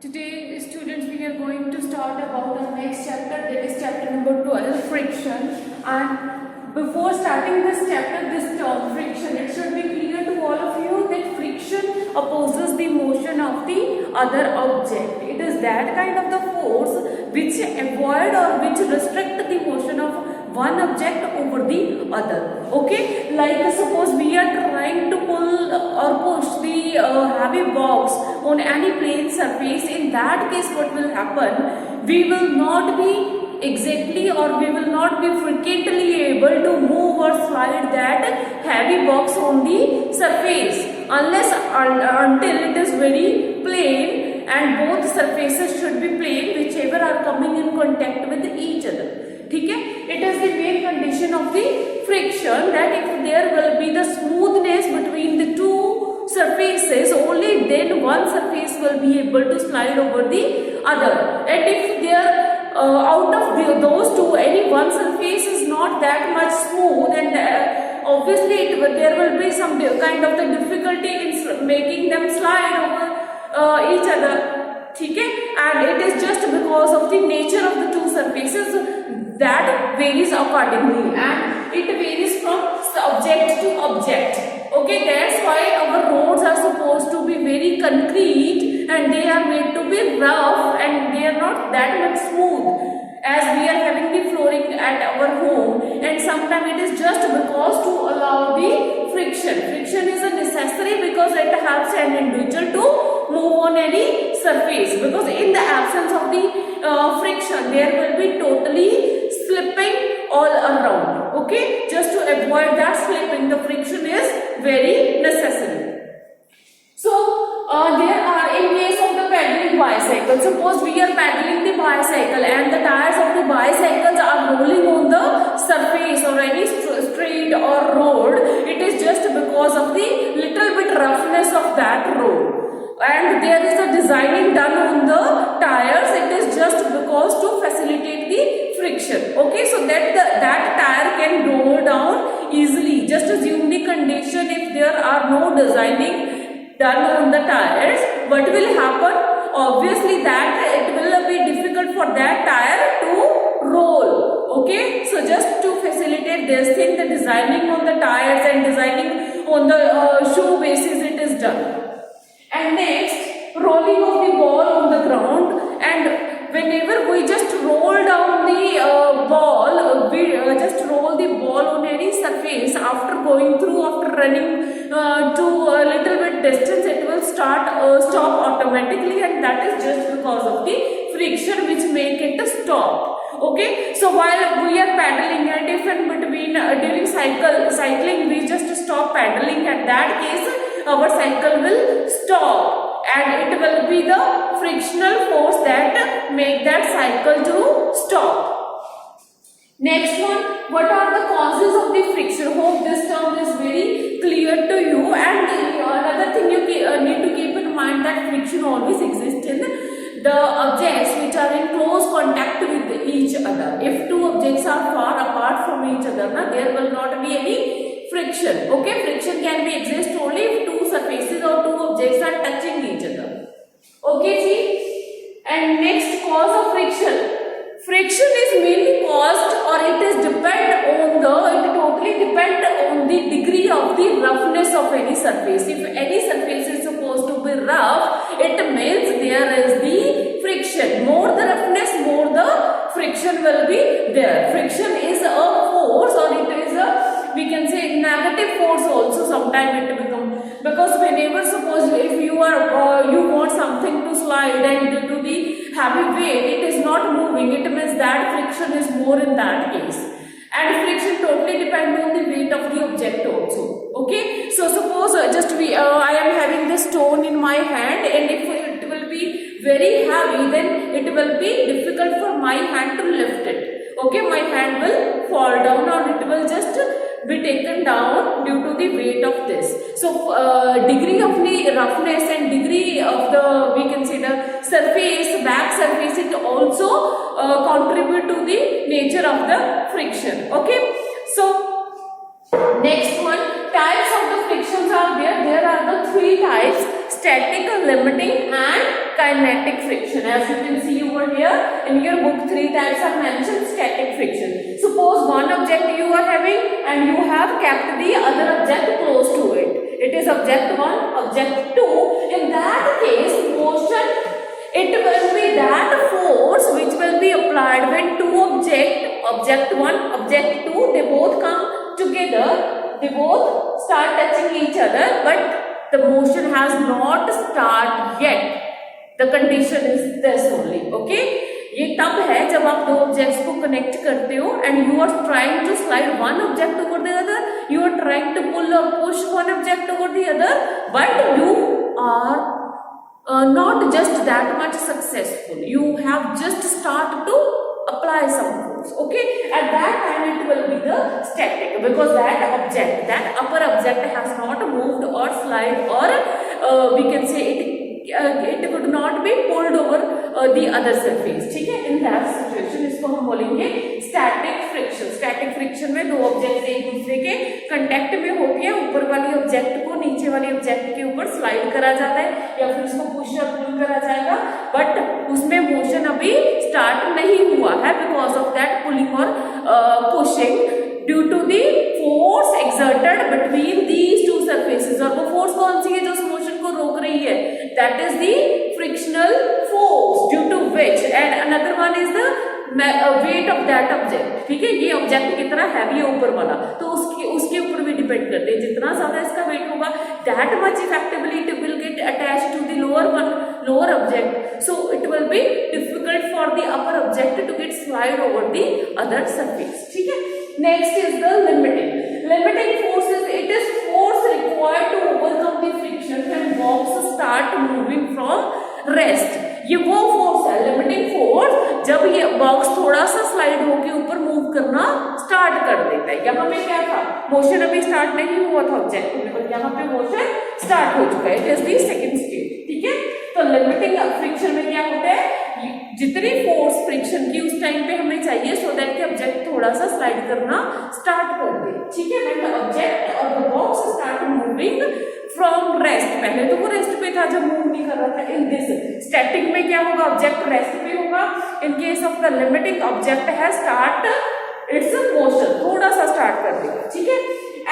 Today, students, we are going to start about our next chapter, that is chapter number 12, friction. And before starting this chapter, this term friction, it should be clear to all of you that friction opposes the motion of the other object. It is that kind of the force which avoid or which restrict the motion of one object over the other. Okay, like suppose we are trying to pull or push the heavy box on any plane surface. In that case, what will happen? We will not be exactly or we will not be frequently able to move or slide that heavy box on the surface unless until it is very plain, and both surfaces should be plain whichever are coming in contact with each other. Okay? It is the main condition of the friction that if there will be the smoothness between the two surfaces, only then one surface will be able to slide over the other. And if there out of those two, any one surface is not that much smooth, and obviously there will be some kind of the difficulty in making them slide over each other. Okay? And it is just because of the nature of the two surfaces that varies accordingly, and it varies from object to object. Okay, that's why our roads are supposed to be very concrete and they are made to be rough and they are not that much smooth as we are having the flooring at our home, and sometimes it is just because to allow the friction. Friction is a necessary because it helps an individual to move on any surface, because in the absence of the friction there will be totally slipping all around. Okay, just to avoid that slipping, the friction is very necessary. So there are, in case of the pedaling bicycle, suppose we are pedaling the bicycle and the tires of the bicycles are rolling on the surface or any street or road, it is just because of the little bit roughness of that road. And there is a designing done on the tires, it is just because to facilitate the friction. Okay, so that that tire can roll down easily. Just assume the condition, if there are no designing done on the tires, what will happen? Obviously that it will be difficult for that tire to roll. Okay, so just to facilitate this thing, the designing on the tires and designing on the shoe basis, it is done. And next, rolling of the ball on the ground, and whenever we just roll down the ball, we just roll the ball on any surface, after going through, after running to a little bit distance, it will stop automatically, and that is just because of the friction which make it stop. Okay, so while we are paddling, and if in between during cycling we just stop paddling, at that case our cycle will stop, and it will be the frictional force that make that cycle to stop. Next one, what are the causes of the friction? Hope this term is very clear to you. And another thing you need to keep in mind, that friction always exists in the objects which are in close contact with each other. If two objects are far apart from each other, there will not be any friction. Okay, friction can be exist only if two surfaces or two objects are touching each other. Okay, see. And next cause of friction. Friction is mainly caused, or it is totally depend on the degree of the roughness of any surface. If any surface is supposed to be rough, it means there is the friction. More the roughness, more the friction will be there. Friction is a force, or it is a, we can say, negative force also sometimes it becomes, because whenever suppose if you are you want something to slide and due to the heavy weight it is not moving, it means that friction is more in that case. And friction totally depends on the weight of the object also. Okay, so suppose I am having this stone in my hand, and if it will be very heavy, then it will be difficult for my hand to lift it. Okay, my hand will fall down, or it will just be taken down due to the weight of this. So degree of the roughness and degree of the, we can say, the surface, back surface, it also contribute to the nature of the friction. Okay, so next one, types of the frictions are there. There are the three types: static, limiting and kinetic friction. As you can see over here in your book, 3 types are mentioned. Static friction. Suppose one object you are having and you have kept the other object close to it. It is object 1, object 2. In that case, motion, it will be that force which will be applied when two object 1, object 2, they both come together, they both start touching each other, but the motion has not started yet. The condition is this only. Okay, ये तब है जब आप दो objects को connect करते हो and you are trying to slide one object over the other, you are trying to pull और push one object over the other, but you are not just that much successful. You have just start to apply some force. Okay, at that time it will be the static, because that object, that upper object has not moved or slide, or we can say it would not be pulled over the other surface. ठीक है, in that situation इसको हम बोलेंगे static friction. Static friction में दो object एक दूसरे के कंटेक्ट में होके ऊपर वाली ऑब्जेक्ट को नीचे वाली ऑब्जेक्ट के ऊपर स्लाइड करा जाता है या फिर उसको पुश और पुल करा जाएगा, बट उसमें मोशन अभी स्टार्ट नहीं हुआ है बिकॉज ऑफ दैट पुलिंग और pushing due to the force exerted between these two surfaces. और वो फोर्स कौन सी है जो उस मोशन को रोक रही है? That is the frictional force due to which and another one is the weight of that object. ठीक है, ये ऑब्जेक्ट कितना हैवी है ऊपर वाला, तो उसके ऊपर भी डिपेंड करते हैं. जितना ज्यादा इसका वेट होगा that much effectively it will get attached to the lower object, so it will be difficult for the upper object to get slide over the other surface. ठीक है, next is the limiting forces. It is force required to overcome the friction when box start moving from rest. ये वो force है limiting force जब ये box थोड़ा सा slide होके ऊपर मूव करना स्टार्ट कर देता है. यहाँ पे क्या था, मोशन अभी स्टार्ट नहीं हुआ था ऑब्जेक्ट में, और यहाँ पे मोशन स्टार्ट हो चुका है. It is the second stage. ठीक है, तो लिमिटिंग फ्रिक्शन में क्या होता है, जितनी फोर्स फ्रिक्शन की उस टाइम पे हमें चाहिए सो दैट कि ऑब्जेक्ट थोड़ा सा स्लाइड करना स्टार्ट कर दे. ठीक है, व्हेन द ऑब्जेक्ट और the box start moving from rest. पहले तो वो रेस्ट पे था जब मूव नहीं कर रहा था. इन दिस स्टैटिक में क्या होगा, ऑब्जेक्ट रेस्ट पे होगा. In case of the limiting object है स्टार्ट इट्स मोशन, थोड़ा सा स्टार्ट कर देगा. ठीक है,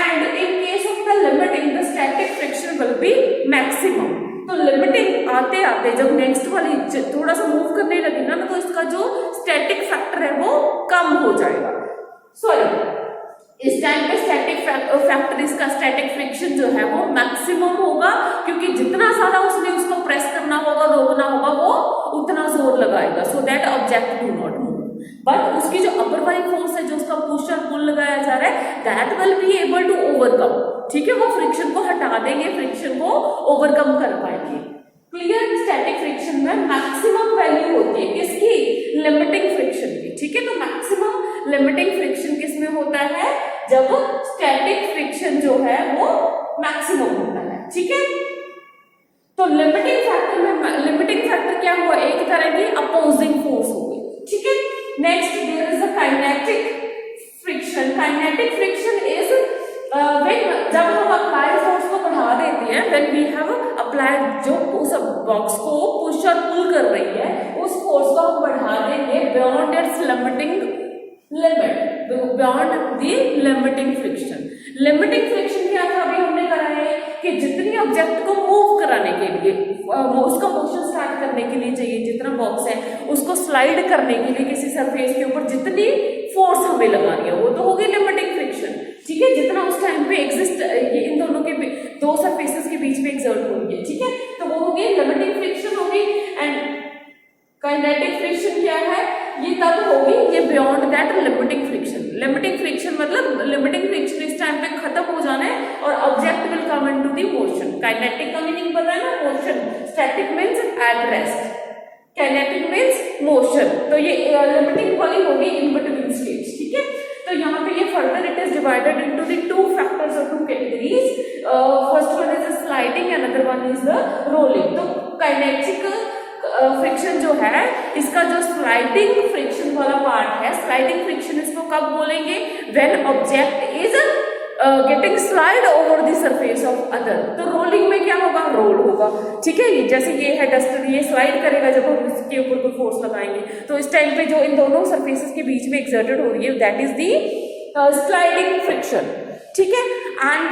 and in case of the limiting the static friction will be maximum. तो लिमिटिंग आते आते जब नेक्स्ट वाली थोड़ा सा मूव करने लगेगा ना, तो इसका जो स्टैटिक फैक्टर है वो कम हो जाएगा. सॉरी, इस टाइम पे स्टैटिक फैक्टर, इसका स्टैटिक फ्रिक्शन जो है वो मैक्सिमम होगा, क्योंकि जितना ज्यादा उसने उसको प्रेस करना होगा, रोकना होगा, वो उतना जोर लगाएगा so that object do not move. But उसकी जो अपर वाली फोर्स है जो उसका पुश और पुल लगाया जा रहा है that will be able to overcome. ठीक है, वो फ्रिक्शन को हटा देंगे, फ्रिक्शन को ओवरकम कर पाएंगे. क्लियर, स्टैटिक फ्रिक्शन में मैक्सिमम वैल्यू होती है किसकी, लिमिटिंग फ्रिक्शन की. ठीक है, तो मैक्सिमम लिमिटिंग फ्रिक्शन किस में होता है, जब स्टैटिक फ्रिक्शन जो है वो मैक्सिमम होता है. ठीक है, तो लिमिटिंग फैक्टर में लिमिटिंग फैक्टर क्या हुआ, एक तरह की अपोजिंग फोर्स हो गई. ठीक है, next there is a kinetic friction. Kinetic friction is जब हम अप्लाई फोर्स को बढ़ा देते हैं, व्हेन वी हैव अप्लाइड, जो उस बॉक्स को पुश और पुल कर रही है उस फोर्स को हम बढ़ा देंगे beyond it's limiting limit, beyond the limiting friction. Limiting friction क्या था, अभी हमने करा है कि जितनी ऑब्जेक्ट को मूव कराने के लिए, उसका मोशन स्टार्ट करने के लिए चाहिए, जितना बॉक्स है उसको स्लाइड करने के लिए किसी सरफेस के ऊपर जितनी फोर्स हमें लगानी है वो तो होगी लिमिटिंग फ्रिक्शन. ठीक है, जितना उस टाइम पे एग्जिस्ट इन दोनों के दो सरफेसेस के बीच में एक्सर्ट हो रही है. ठीक है, तो वो होगी लिमिटिंग फ्रिक्शन होगी. एंड काइनेटिक फ्रिक्शन क्या है, ये तब होगी ये beyond that limiting friction. Limiting friction मतलब लिमिटिंग फ्रिक्शन इस टाइम पे खत्म हो जाना है और object will come into the motion. Kinetic का मीनिंग पता है ना, motion. Static means at rest, kinetic means motion. तो ये लिमिटिंग वाली होगी इन बिटवीन स्टेज. ठीक है, तो यहाँ पे ये further it is divided into the two factors और two categories. First one is sliding, another one is the rolling. तो काइनेटिक फ्रिक्शन जो है, इसका जो स्लाइडिंग फ्रिक्शन वाला पार्ट है, स्लाइडिंग फ्रिक्शन इसको कब बोलेंगे, when object is getting slide over the surface of other. तो रोलिंग में क्या होगा, रोल होगा, ठीक है। जैसे ये है डस्टर, ये स्लाइड करेगा जब हम इसके ऊपर कोई फोर्स लगाएंगे, तो इस टाइम पे जो इन दोनों सरफेसेस के बीच में एक्सर्टेड हो रही है, that is the sliding friction, ठीक है। And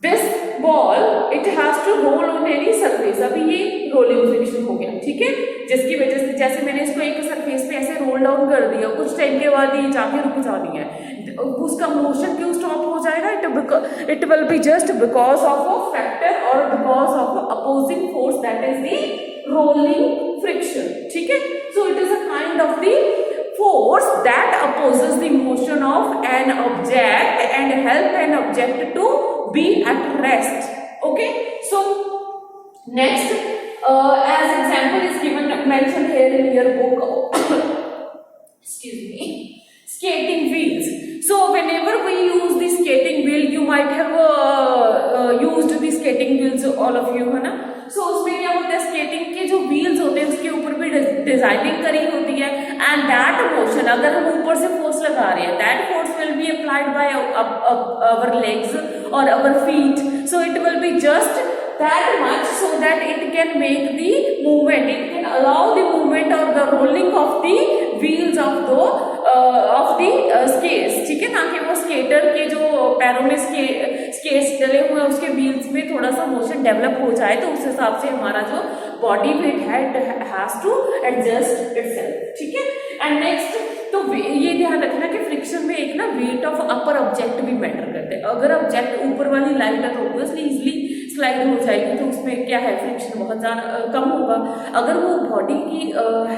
this ball it has to roll on any surface. अभी ये रोलिंग फ्रिक्शन हो गया, ठीक है, जिसकी वजह से जैसे मैंने इसको एक सरफेस पे ऐसे रोल डाउन कर दिया, कुछ टाइम के बाद ये जाके रुक जानी है, उसका मोशन क्यों स्टॉप हो जाएगा, it will be just because of a factor और because of opposing force, that is the rolling friction, ठीक है। So it is a kind of the force that opposes the motion of an object and help an object to be at rest. Okay, so next as example is given mentioned here in your book excuse me, skating wheels. So whenever we use the skating wheel, you might have used the skating wheels, all of you, है ना। सो उसमें क्या होता है, skating के जो wheels होते हैं उसके ऊपर भी डिजाइनिंग करी होती है, एंड दैट मोशन, अगर हम ऊपर से फोर्स लगा रहे हैं, that force will be applied by our legs और our feet, so it will be just that much so that it can make the movement, it can allow the movement or the rolling of the wheels of the skates, ठीक है ना, कि वो skater के जो पैरों में skates डले हुए हैं उसके व्हील्स में थोड़ा सा मोशन डेवलप हो जाए, तो उस हिसाब से हमारा जो बॉडी वेट है it has to adjust itself, ठीक है। एंड नेक्स्ट, तो ये ध्यान रखना कि फ्रिक्शन में एक ना वेट ऑफ अपर ऑब्जेक्ट भी मैटर करते हैं। अगर ऑब्जेक्ट ऊपर वाली लाइन है तो ऑब्वियसली इजिली स्लाइड हो जाएगी, तो उसमें क्या है, फ्रिक्शन बहुत ज़्यादा कम होगा। अगर वो बॉडी की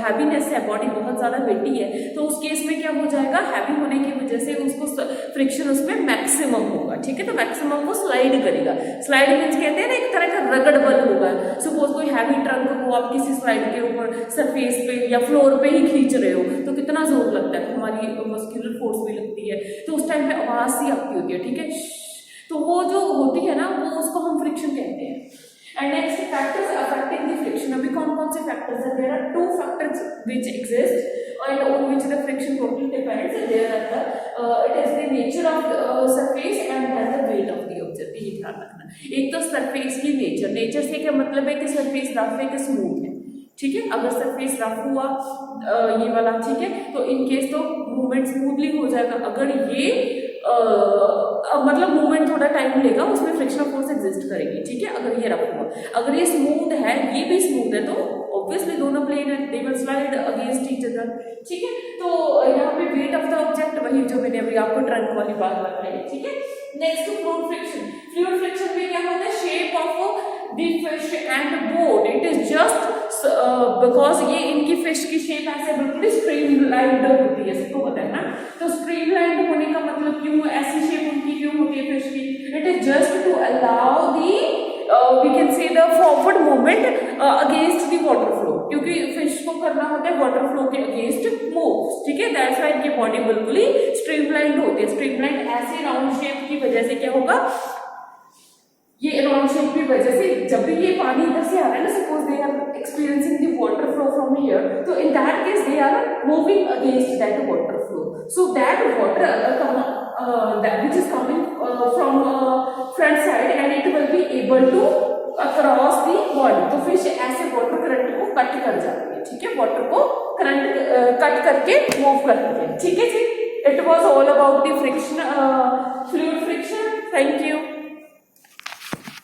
हैवीनेस है, बॉडी बहुत ज़्यादा वेटी है, तो उस केस में क्या हो जाएगा, हैवी होने की वजह से उसको फ्रिक्शन उसमें मैक्सिमम होगा, ठीक है। तो मैक्सिमम वो स्लाइड करेगा। स्लाइड मीन्स कहते हैं ना एक तरह का रगड़ बल होगा। सपोज कोई हैवी ट्रंक को आप किसी स्लाइड के ऊपर सरफेस पे या फ्लोर पे ही खींच रहे हो, तो कितना जोर लगता है, हमारी मस्कुलर फोर्स भी लगती है, तो उस टाइम पे आवाज सी आपकी होती है, ठीक है, तो वो जो होती है ना, वो उसको हम फ्रिक्शन कहते हैं। And next, factors affecting the friction. अभी कौन कौन से फैक्टर्स हैं, there are two factors which exist and on which the friction totally depends. There are the it is the nature of the surface and then the weight of the object, ये ध्यान रखना। एक तो surface की nature से क्या मतलब है कि सरफेस रफ है कि स्मूथ है, ठीक है। अगर सरफेस रफ हुआ ये वाला, ठीक है, तो इन केस तो मूवमेंट स्मूथली हो जाएगा। अगर ये मतलब मूवमेंट थोड़ा टाइम लेगा, उसमें फ्रिक्शनल फोर्स एग्जिस्ट करेगी, ठीक है, अगर ये रफ हुआ। अगर ये स्मूथ है, ये भी स्मूथ है, तो ऑब्वियसली दोनों प्लेन है, they will slide against each other, ठीक है। तो यहाँ पे वेट ऑफ द ऑब्जेक्ट वही जो मैंने अभी आपको ट्रंक वाली बात बताई, ठीक है। Next, fluid friction. Fluid friction में क्या होता है, shape of the fish and boat, it is just because ये इनकी फिश की शेप ऐसे बिल्कुल स्ट्रीमलाइंड होती है, सबको पता है ना। तो स्ट्रीमलाइंड होने का मतलब क्यों, ऐसी शेप उनकी क्यों होती है फिश की, it is just to allow the we can say the forward movement against the water flow, क्योंकि फिश को करना होता है वाटर फ्लो के अगेंस्ट मूव, ठीक है। दैट्स व्हाई इनकी बॉडी बिल्कुल ही स्ट्रीमलाइंड होती है। स्ट्रीमलाइंड ऐसे राउंड शेप की वजह से क्या होगा, ये राउंड शेप की वजह से जब भी ये पानी इधर से आ रहा है ना, suppose they are experiencing the water flow from here, तो in that case they are moving against that water flow, so that water which is coming from front side and it will be able to across the body, तो fish ऐसे water current को cut कर जाती है, ठीक है, water को current cut करके मूव करती है, ठीक है जी। It was all about the friction, fluid friction. Thank you.